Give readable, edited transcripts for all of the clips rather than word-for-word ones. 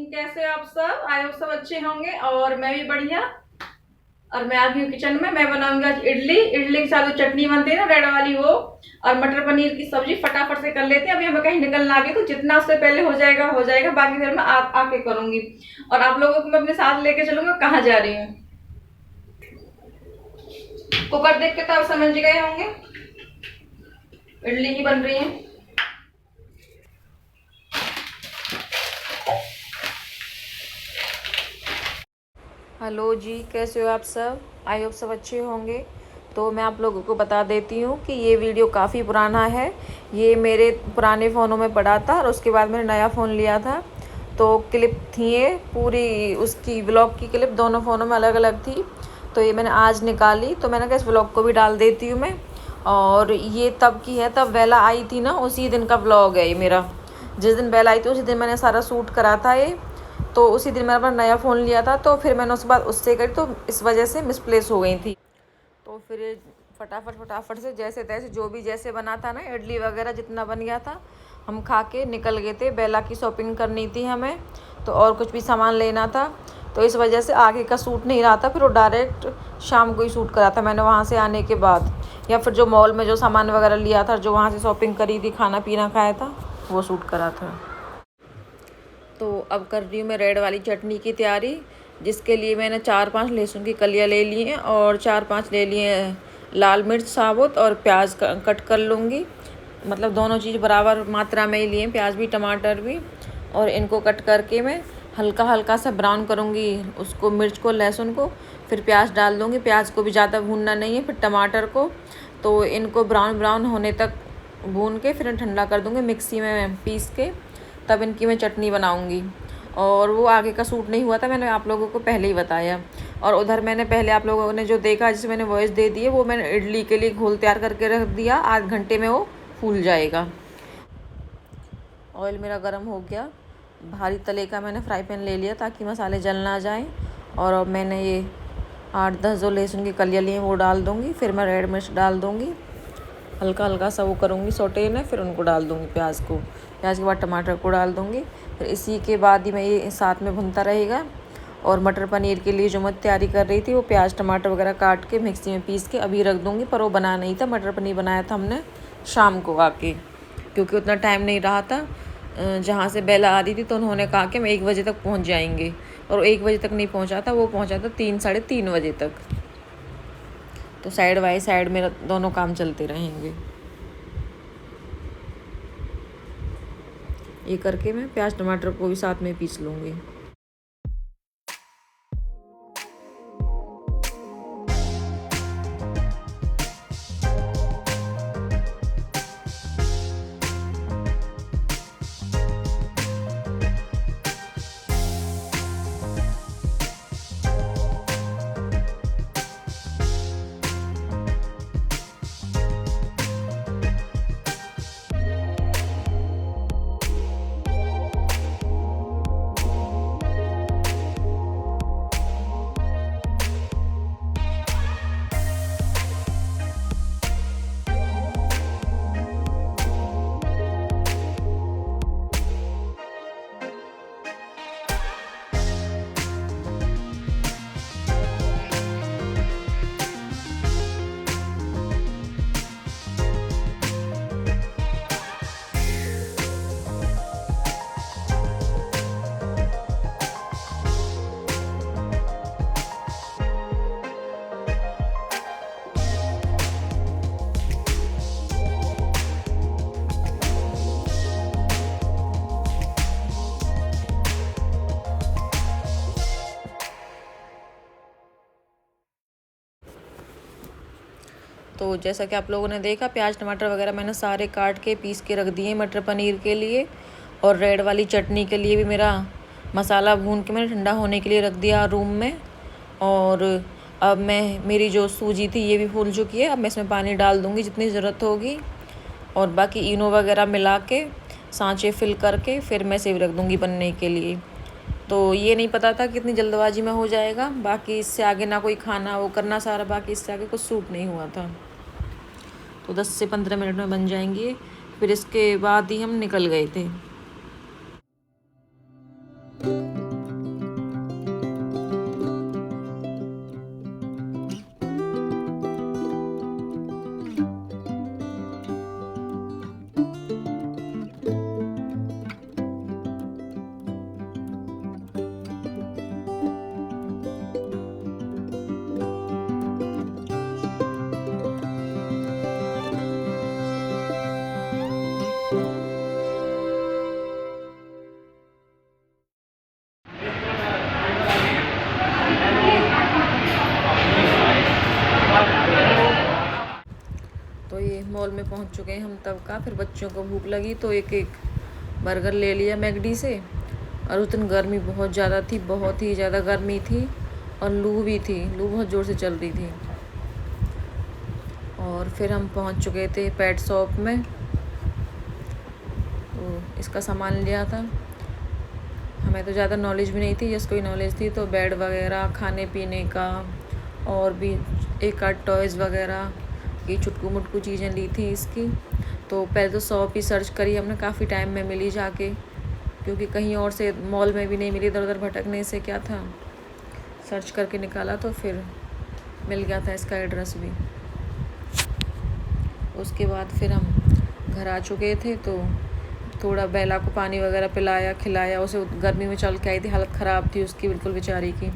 कैसे हो आप सब? आई होप सब अच्छे होंगे और मैं भी बढ़िया। और मैं आ गई हूँ किचन में। मैं बनाऊंगी आज इडली। इडली के साथ जो चटनी बनती है ना रेड वाली, वो और मटर पनीर की सब्जी फटाफट से कर लेते हैं। अभी हमें कहीं निकलना आ गया तो जितना उससे पहले हो जाएगा हो जाएगा, बाकी फिर मैं आके करूंगी। और आप लोगों को मैं अपने साथ लेके चलूंगी कहाँ जा रही हूँ। कुकर देख के तो आप समझ गए होंगे इडली की बन रही है। हेलो जी, कैसे हो आप सब? आई होप सब अच्छे होंगे। तो मैं आप लोगों को बता देती हूँ कि ये वीडियो काफ़ी पुराना है। ये मेरे पुराने फ़ोनों में पड़ा था और उसके बाद मैंने नया फ़ोन लिया था। तो क्लिप थी ये पूरी, उसकी व्लॉग की क्लिप दोनों फ़ोनों में अलग अलग थी। तो ये मैंने आज निकाली, तो मैंने कहा इस व्लॉग को भी डाल देती हूँ मैं। और ये तब की है, तब बेला आई थी ना, उसी दिन का व्लॉग है ये मेरा। जिस दिन बेला आई थी उसी दिन मैंने सारा शूट करा था ये। तो उसी दिन मैंने अपना नया फ़ोन लिया था, तो फिर मैंने उसके बाद उससे करी, तो इस वजह से मिसप्लेस हो गई थी। तो फिर फटाफट से जैसे तैसे जो भी जैसे बना था ना, इडली वगैरह जितना बन गया था, हम खा के निकल गए थे। बेला की शॉपिंग करनी थी हमें, तो और कुछ भी सामान लेना था। तो इस वजह से आगे का सूट नहीं रहा था, फिर वो डायरेक्ट शाम को ही सूट करा था मैंने वहाँ से आने के बाद। या फिर जो मॉल में जो सामान वगैरह लिया था, जो वहाँ से शॉपिंग करी थी, खाना पीना खाया था, वो सूट करा था। तो अब कर रही हूँ मैं रेड वाली चटनी की तैयारी, जिसके लिए मैंने 4-5 लहसुन की कलियाँ ले ली हैं और 4-5 ले लिए लाल मिर्च साबुत, और प्याज कट कर लूँगी। मतलब दोनों चीज़ बराबर मात्रा में ही लिए, प्याज भी टमाटर भी। और इनको कट करके मैं हल्का हल्का सा ब्राउन करूँगी उसको, मिर्च को लहसुन को। फिर प्याज डाल दूँगी, प्याज को भी ज़्यादा भूनना नहीं है, फिर टमाटर को। तो इनको ब्राउन ब्राउन होने तक भून के फिर ठंडा कर दूँगी मिक्सी में पीस के, तब इनकी मैं चटनी बनाऊँगी। और वो आगे का सूट नहीं हुआ था, मैंने आप लोगों को पहले ही बताया। और उधर मैंने पहले आप लोगों ने जो देखा, जिसे मैंने वॉइस दे दी है, वो मैंने इडली के लिए घोल तैयार करके रख दिया। आध घंटे में वो फूल जाएगा। ऑयल मेरा गर्म हो गया, भारी तले का मैंने फ्राई पैन ले लिया ताकि मसाले जल ना जाएं। और अब मैंने ये 8-10 जो लहसुन की कलियाँ ली हैं वो डाल दूँगी। फिर मैं रेड मिर्च डाल दूँगी, हल्का हल्का सा वो करूँगी सोटे में, फिर उनको डाल दूँगी प्याज को। प्याज के बाद टमाटर को डाल दूँगी। फिर इसी के बाद ही मैं ये साथ में भुनता रहेगा। और मटर पनीर के लिए जो मैं तैयारी कर रही थी, वो प्याज टमाटर वगैरह काट के मिक्सी में पीस के अभी रख दूँगी। पर वो बना नहीं था, मटर पनीर बनाया था हमने शाम को आके, क्योंकि उतना टाइम नहीं रहा था। जहाँ से बेला आ रही थी तो उन्होंने कहा कि हम 1 बजे तक पहुँच जाएंगे, और 1 बजे तक नहीं पहुँचा था, वो पहुँचा था 3 साढ़े 3 बजे तक। तो साइड बाई साइड मेरा दोनों काम चलते रहेंगे। ये करके मैं प्याज टमाटर को भी साथ में पीस लूँगी। तो जैसा कि आप लोगों ने देखा, प्याज टमाटर वगैरह मैंने सारे काट के पीस के रख दिए मटर पनीर के लिए। और रेड वाली चटनी के लिए भी मेरा मसाला भून के मैंने ठंडा होने के लिए रख दिया रूम में। और अब मेरी जो सूजी थी ये भी फूल चुकी है। अब मैं इसमें पानी डाल दूँगी जितनी ज़रूरत होगी, और बाकी इनो वगैरह मिला के सांचे फिल करके फिर मैं सेव रख दूँगी बनने के लिए। तो ये नहीं पता था कितनी जल्दबाजी में हो जाएगा। बाकी इससे आगे ना कोई खाना वो करना सारा, बाकी इससे आगे कुछ सूट नहीं हुआ था। तो 10 से 15 मिनट में बन जाएंगी। फिर इसके बाद ही हम निकल गए थे। मॉल में पहुंच चुके हैं हम तब का। फिर बच्चों को भूख लगी तो एक एक बर्गर ले लिया मैकडी से। और उस दिन गर्मी बहुत ज़्यादा थी, बहुत ही ज़्यादा गर्मी थी और लू भी थी, लू बहुत ज़ोर से चल रही थी। और फिर हम पहुंच चुके थे पेट शॉप में, तो इसका सामान लिया था। हमें तो ज़्यादा नॉलेज भी नहीं थी, जस्ट कोई नॉलेज थी तो बेड वगैरह, खाने पीने का और भी एक आध टॉयज़ वगैरह की छुटकू मुटकू चीज़ें ली थी इसकी। तो पहले तो शॉप ही सर्च करी हमने, काफ़ी टाइम में मिली जाके, क्योंकि कहीं और से मॉल में भी नहीं मिली, इधर उधर भटकने से क्या था। सर्च करके निकाला तो फिर मिल गया था इसका एड्रेस भी। उसके बाद फिर हम घर आ चुके थे तो थोड़ा बेला को पानी वगैरह पिलाया खिलाया। उसे गर्मी में चल के आई थी, हालत ख़राब थी उसकी बिल्कुल बेचारी की।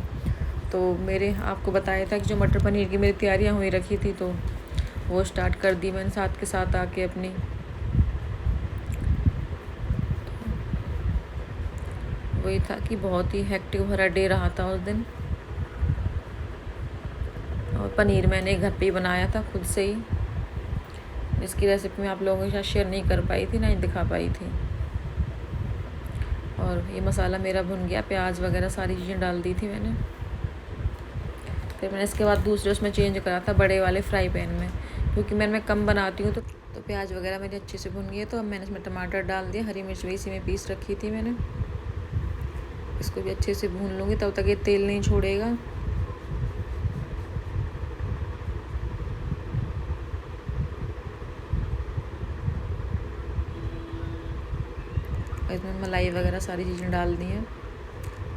तो मेरे आपको बताया था कि जो मटर पनीर की मेरी तैयारियां हुई रखी थी तो वो स्टार्ट कर दी मैंने साथ के साथ आके अपनी। वही था कि बहुत ही हेक्टिक भरा डे रहा था उस दिन। और पनीर मैंने घर पे ही बनाया था खुद से ही, इसकी रेसिपी मैं आप लोगों के साथ शेयर नहीं कर पाई थी, ना ही दिखा पाई थी। और ये मसाला मेरा भुन गया, प्याज वगैरह सारी चीज़ें डाल दी थी मैंने। फिर मैंने इसके बाद दूसरे उसमें चेंज करा था बड़े वाले फ्राई पैन में, क्योंकि मैं कम बनाती हूँ तो प्याज वगैरह मेरे अच्छे से भुन गए। तो अब मैंने इसमें टमाटर डाल दिया, हरी मिर्च भी इसी में पीस रखी थी मैंने। इसको भी अच्छे से भून लूँगी तब तक ये तेल नहीं छोड़ेगा। इसमें मलाई वगैरह सारी चीज़ें डाल दी हैं।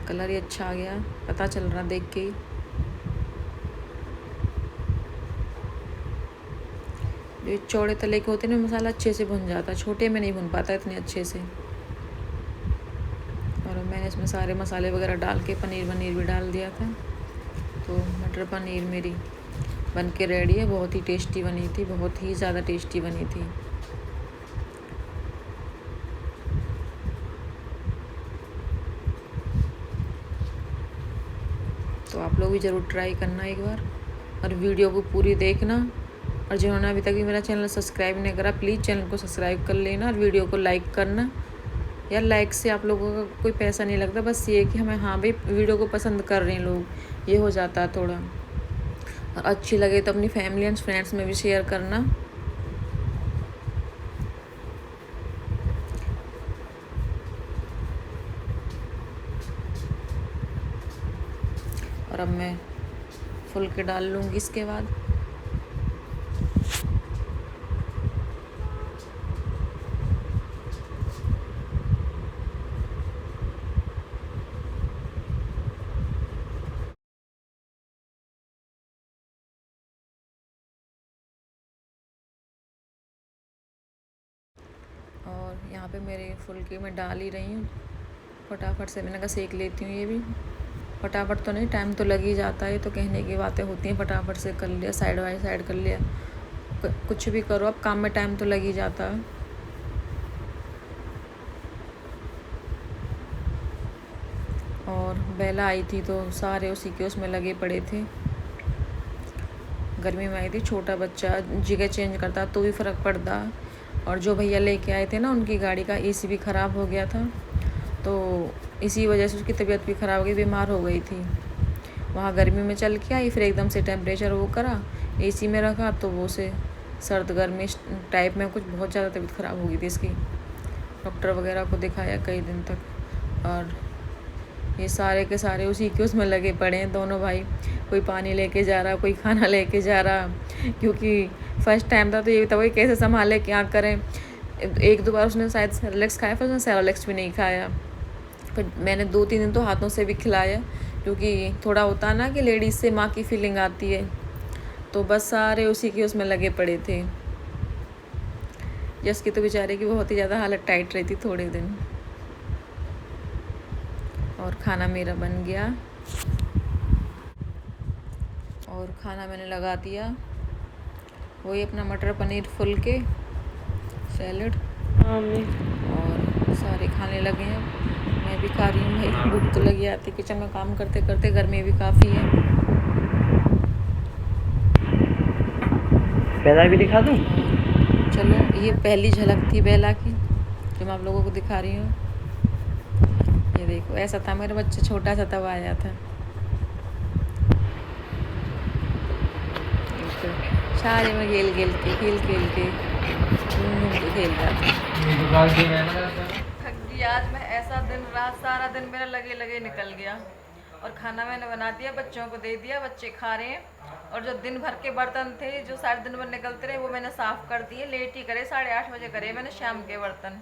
कलर ही अच्छा आ गया, पता चल रहा देख के ही। जो चौड़े तले के होते हैं ना, मसाला अच्छे से भुन जाता है, छोटे में नहीं भुन पाता इतने अच्छे से। और मैंने इसमें सारे मसाले वगैरह डाल के पनीर भी डाल दिया था। तो मटर पनीर मेरी बन के रेडी है। बहुत ही टेस्टी बनी थी, बहुत ही ज़्यादा टेस्टी बनी थी। तो आप लोग भी ज़रूर ट्राई करना एक बार, और वीडियो को पूरी देखना। और जिन्होंने अभी तक भी मेरा चैनल सब्सक्राइब नहीं करा, प्लीज़ चैनल को सब्सक्राइब कर लेना और वीडियो को लाइक करना। यार लाइक से आप लोगों का कोई पैसा नहीं लगता, बस ये कि हमें हाँ भाई वीडियो को पसंद कर रहे हैं लोग, ये हो जाता है थोड़ा। और अच्छी लगे तो अपनी फैमिली एंड फ्रेंड्स में भी शेयर करना। और अब मैं फुल के डाल लूँगी इसके बाद। और यहाँ पे मेरे फुलके में डाल ही रही हूँ फटाफट से। मैंने कहा सेक लेती हूँ, ये भी फटाफट तो नहीं, टाइम तो लग ही जाता है। तो कहने की बातें होती हैं, फटाफट से कर लिया, साइड बाई साइड कर लिया। कुछ भी करो अब काम में टाइम तो लग ही जाता है। और बेला आई थी तो सारे उसी के उसमें लगे पड़े थे। गर्मी में आई थी, छोटा बच्चा जगह चेंज करता तो भी फ़र्क पड़ता। और जो भैया लेके आए थे ना, उनकी गाड़ी का एसी भी ख़राब हो गया था, तो इसी वजह से उसकी तबीयत भी ख़राब हो गई, बीमार हो गई थी। वहाँ गर्मी में चल के आई, फिर एकदम से टेम्परेचर वो करा, एसी में रखा तो वो से सर्द गर्मी टाइप में कुछ बहुत ज़्यादा तबीयत ख़राब हो गई थी इसकी। डॉक्टर वगैरह को दिखाया कई दिन तक। और ये सारे के सारे उसी के उसमें लगे पड़े हैं दोनों भाई। कोई पानी लेके जा रहा, कोई खाना लेके जा रहा, क्योंकि फर्स्ट टाइम था तो ये था वही कैसे संभाले, क्या करें। एक दो बार उसने शायद सेरेलैक्स खाया, फिर उसने सेरेलैक्स भी नहीं खाया। फिर मैंने 2-3 दिन तो हाथों से भी खिलाया, क्योंकि थोड़ा होता है ना कि लेडीज़ से माँ की फीलिंग आती है। तो बस सारे उसी के उसमें लगे पड़े थे। जस की तो बेचारे की बहुत ही ज़्यादा हालत टाइट रही थी थोड़े दिन। और खाना मेरा बन गया, और खाना मैंने लगा दिया वही अपना मटर पनीर फुल के सैलड। और सारे खाने लगे हैं, मैं भी खा रही हूँ भाई, भूख तो लगी आती किचन में काम करते करते, गर्मी भी काफ़ी है। पैदा भी दिखा दूँ? चलो ये पहली झलक थी बेला की जो मैं आप लोगों को दिखा रही हूँ। ये देखो ऐसा था, मेरा बच्चा छोटा सा तब आया था। सारे में खेल खेल के घूम के खेल रहा था। थक गई आज मैं, ऐसा दिन रात सारा दिन मेरा लगे लगे निकल गया। और खाना मैंने बना दिया, बच्चों को दे दिया, बच्चे खा रहे हैं। और जो दिन भर के बर्तन थे जो सारे दिन भर निकलते रहे वो मैंने साफ़ कर दिए। लेट ही करे, 8:30 बजे करे मैंने शाम के बर्तन।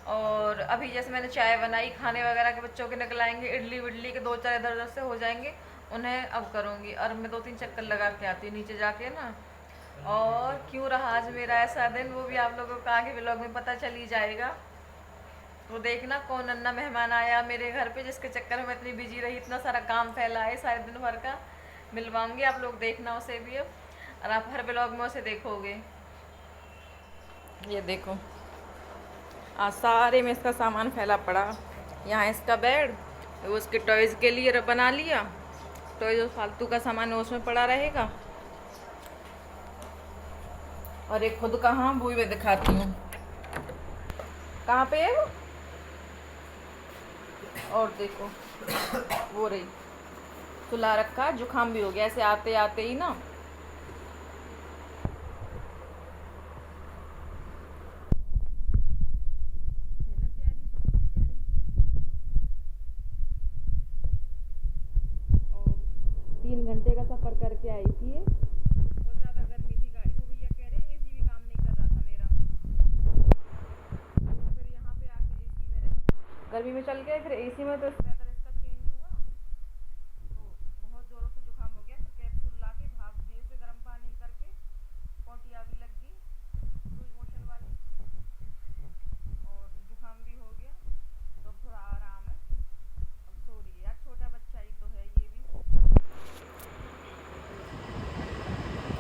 और अभी जैसे मैंने चाय बनाई, खाने वगैरह के बच्चों के निकलाएंगे, इडली विडली के 2-4 इधर उधर से हो जाएंगे, उन्हें अब करूँगी। और मैं 2-3 चक्कर लगा के आती हूँ नीचे जाके ना। और क्यों रहा आज मेरा ऐसा दिन वो भी आप लोगों को आगे व्लॉग में पता चल ही जाएगा। तो देखना कौन नन्ना मेहमान आया मेरे घर पे, जिसके चक्कर में इतनी बिजी रही, इतना सारा काम फैला है सारे दिन भर का। मिलवाऊंगी, आप लोग देखना उसे भी अब, और आप हर व्लॉग में उसे देखोगे। ये देखो आज सारे में इसका सामान फैला पड़ा। यहाँ इसका बेड, वो उसके टॉयज़ के लिए बना लिया, टॉयज़ जो फालतू का सामान है उसमें पड़ा रहेगा। और एक खुद कहाँ, वो भी मैं दिखाती हूँ कहाँ पे है वो। और देखो वो रही सुला रखा, जुकाम भी हो गया ऐसे आते आते ही ना। और 3 घंटे का सफ़र करके आई थी ये। बहुत ज़्यादा गर्मी थी, गाड़ी वो भैया कह रहे एसी भी काम नहीं कर रहा था मेरा। तो फिर यहाँ पे आके एसी में रहे, गर्मी में चल गए, फिर एसी में तो वेदर इसका चेंज हुआ तो बहुत ज़ोरों से जुकाम हो गया। फिर कैप्सूल ला के भाप दिए से गर्म पानी करके, पोटिया भी लग गई लूज मोशन वाली, और जुकाम भी हो गया। तो थोड़ा आराम है, अब सो रही है। यार छोटा बच्चा ही तो है ये भी।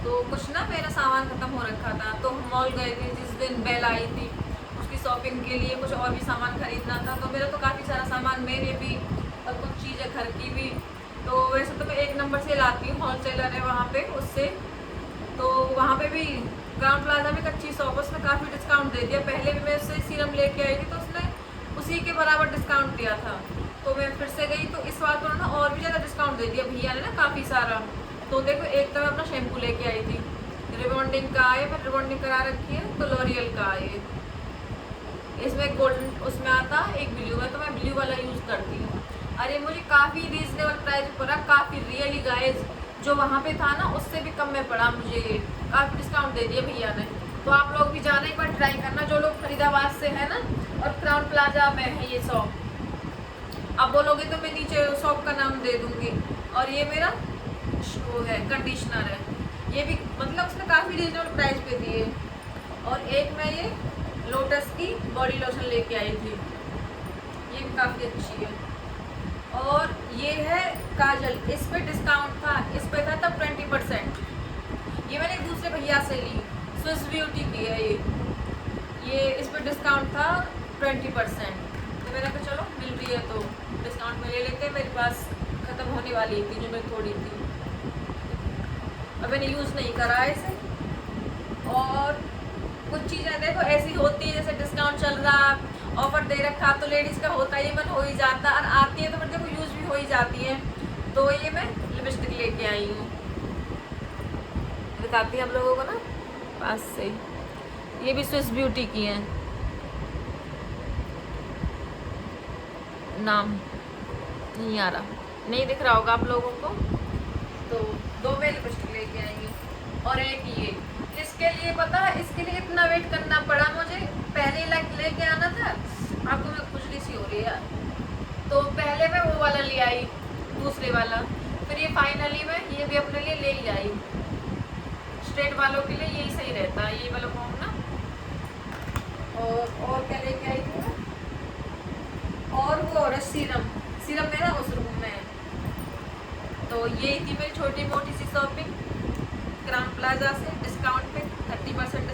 तो कुछ ना मेरा सामान ख़त्म हो रखा था, तो हम मॉल गए थे जिस दिन बेल आई थी, उसकी शॉपिंग के लिए कुछ और भी सामान खरीदना था। तो मेरा तो काफ़ी सारा सामान मेरे भी और कुछ चीज़ें घर की भी। तो वैसे तो मैं 1 नंबर से लाती हूँ, होलसेलर है वहाँ पे, उससे। तो वहाँ पे भी ग्राउंड प्लाजा में एक अच्छी शॉप, उसने काफ़ी डिस्काउंट दे दिया। पहले भी मैं उससे सीरम लेके आई थी तो उसने उसी के बराबर डिस्काउंट दिया था। तो मैं फिर से गई तो इस बार तो उन्होंने और भी ज़्यादा डिस्काउंट दे दिया भैया ने ना, काफ़ी सारा। तो देखो एक तो मैं अपना शैम्पू लेके आई थी, रिबॉन्डिंग का आए, फिर रिबॉन्डिंग करा रखी है तो लॉरियल का आए। इसमें गोल्डन उसमें आता, एक ब्लू में, तो मैं ब्लू वाला यूज़ करती हूँ। अरे मुझे काफ़ी रीजनेबल प्राइस पड़ा, काफ़ी रियली गाइस, जो वहाँ पे था ना उससे भी कम में पड़ा मुझे, काफ़ी डिस्काउंट दे दिया भैया ने। तो आप लोग भी जाना, एक बार ट्राई करना, जो लोग फरीदाबाद से है ना, और क्राउन प्लाजा में है ये शॉप। आप बोलोगे तो मैं नीचे शॉप का नाम दे दूँगी। और ये मेरा वो है कंडीशनर है, ये भी मतलब उसने काफ़ी रीजनेबल प्राइस पे दिए। और एक मैं ये लोटस की बॉडी लोशन लेके आई थी, ये भी काफ़ी अच्छी है। और ये है काजल, इस पे डिस्काउंट था, इस पे था तब 20%। ये मैंने एक दूसरे भैया से ली, स्विस ब्यूटी की है ये इस पे डिस्काउंट था 20%। तो मैंने कहा चलो मिल रही है तो डिस्काउंट में ले लेते हैं। मेरे पास ख़त्म होने वाली थी जो मैं थोड़ी थी, अब मैंने यूज़ नहीं करा इसे। और कुछ चीज़ें देखो ऐसी होती है, जैसे डिस्काउंट चल रहा, ऑफर दे रखा, तो लेडीज़ का होता ही मन हो ही जाता, और आती है तो फिर देखो यूज़ भी हो ही जाती है। तो ये मैं लिपस्टिक लेके आई हूँ, दिखाती हैं आप लोगों को ना पास से। ये भी स्विस ब्यूटी की हैं, नाम नहीं आ रहा, नहीं दिख रहा होगा आप लोगों को। तो 2 मैं लिपस्टिक लेके आई हूँ, और एक ये, इसके लिए पता है इसके लिए इतना वेट करना पड़ा मुझे। पहले लेके आना था, आपको मैं खुजली सी हो रही है, तो पहले मैं वो वाला ले आई, दूसरे वाला, फिर ये फाइनली मैं ये भी अपने लिए ले ही आई। स्ट्रेट वालों के लिए यही सही रहता है, ये वाला फॉर्म ना। और क्या लेके आई थी मैं, और वो और सीरम मेरा उस रूम में है। तो ये थी मेरी छोटी मोटी सी शॉपिंग क्राउन प्लाजा से डिस्काउंट पे 30%